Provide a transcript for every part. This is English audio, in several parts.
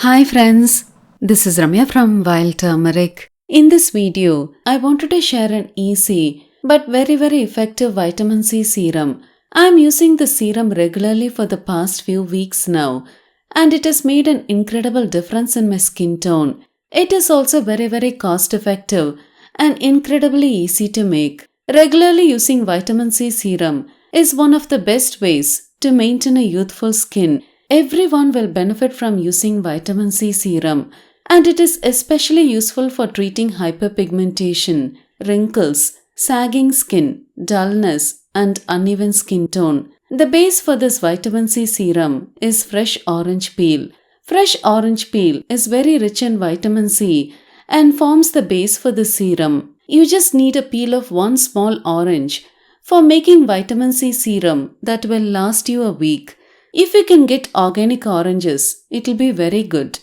Hi friends, this is Ramya from Wild Turmeric. In this video, I wanted to share an easy but very effective vitamin C serum. I am using the serum regularly for the past few weeks now and it has made an incredible difference in my skin tone. It is also very cost effective and incredibly easy to make. Regularly using vitamin C serum is one of the best ways to maintain a youthful skin. Everyone will benefit from using vitamin C serum, and it is especially useful for treating hyperpigmentation, wrinkles, sagging skin, dullness, and uneven skin tone. The base for this vitamin C serum is fresh orange peel. Fresh orange peel is very rich in vitamin C and forms the base for the serum. You just need a peel of one small orange for making vitamin C serum that will last you a week. If you can get organic oranges, it'll be very good.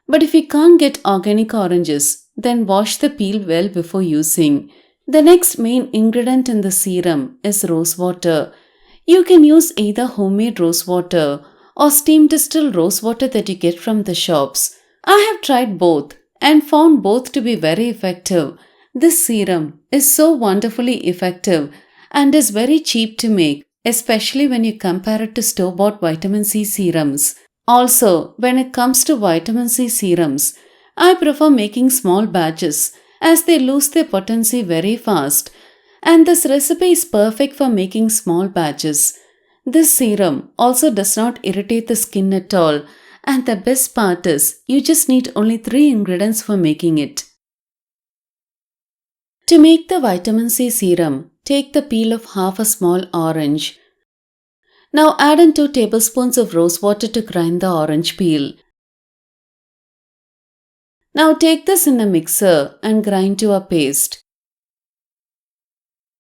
But if you can't get organic oranges, then wash the peel well before using. The next main ingredient in the serum is rose water. You can use either homemade rose water or steam distilled rose water that you get from the shops. I have tried both and found both to be very effective. This serum is so wonderfully effective and is very cheap to make, especially when you compare it to store-bought vitamin C serums. Also, when it comes to vitamin C serums, I prefer making small batches as they lose their potency very fast, and this recipe is perfect for making small batches. This serum also does not irritate the skin at all, and the best part is you just need only 3 ingredients for making it. To make the vitamin C serum, take the peel of half a small orange. Now add in 2 tablespoons of rose water to grind the orange peel. Now take this in a mixer and grind to a paste.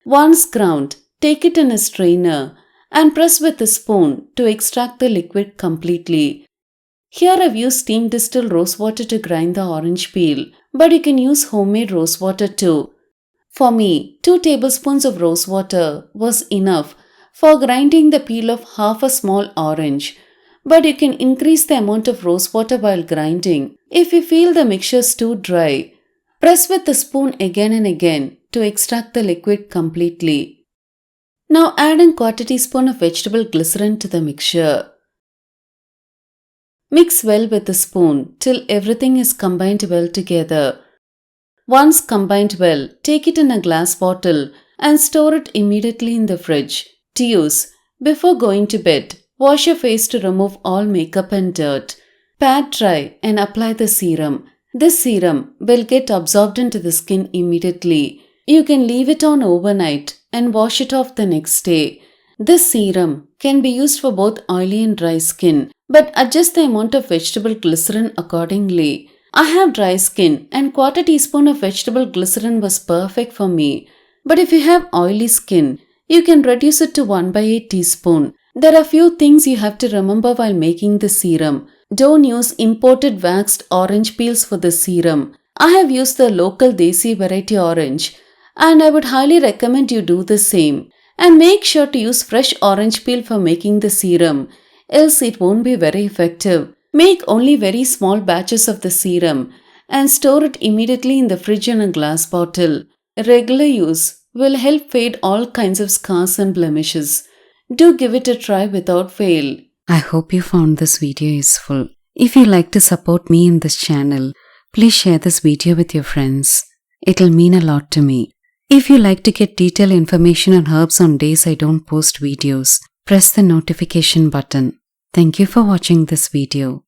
Once ground, take it in a strainer and press with a spoon to extract the liquid completely. Here I've used steam distilled rose water to grind the orange peel, but you can use homemade rose water too. For me, 2 tablespoons of rose water was enough for grinding the peel of half a small orange, but you can increase the amount of rose water while grinding if you feel the mixture is too dry. Press with the spoon again and again to extract the liquid completely. Now add in 1/4 teaspoon of vegetable glycerin to the mixture. Mix well with the spoon till everything is combined well together. Once combined well, take it in a glass bottle and store it immediately in the fridge. To use before going to bed, wash your face to remove all makeup and dirt. Pat dry and apply the serum. This serum will get absorbed into the skin immediately. You can leave it on overnight and wash it off the next day. This serum can be used for both oily and dry skin, but adjust the amount of vegetable glycerin accordingly. I have dry skin and 1/4 teaspoon of vegetable glycerin was perfect for me. But if you have oily skin, you can reduce it to 1/8 teaspoon. There are few things you have to remember while making the serum. Don't use imported waxed orange peels for the serum. I have used the local Desi variety orange and I would highly recommend you do the same. And make sure to use fresh orange peel for making the serum, else it won't be very effective. Make only very small batches of the serum and store it immediately in the fridge in a glass bottle. Regular use will help fade all kinds of scars and blemishes. Do give it a try without fail. I hope you found this video useful. If you like to support me in this channel, please share this video with your friends. It'll mean a lot to me. If you like to get detailed information on herbs on days I don't post videos, press the notification button. Thank you for watching this video.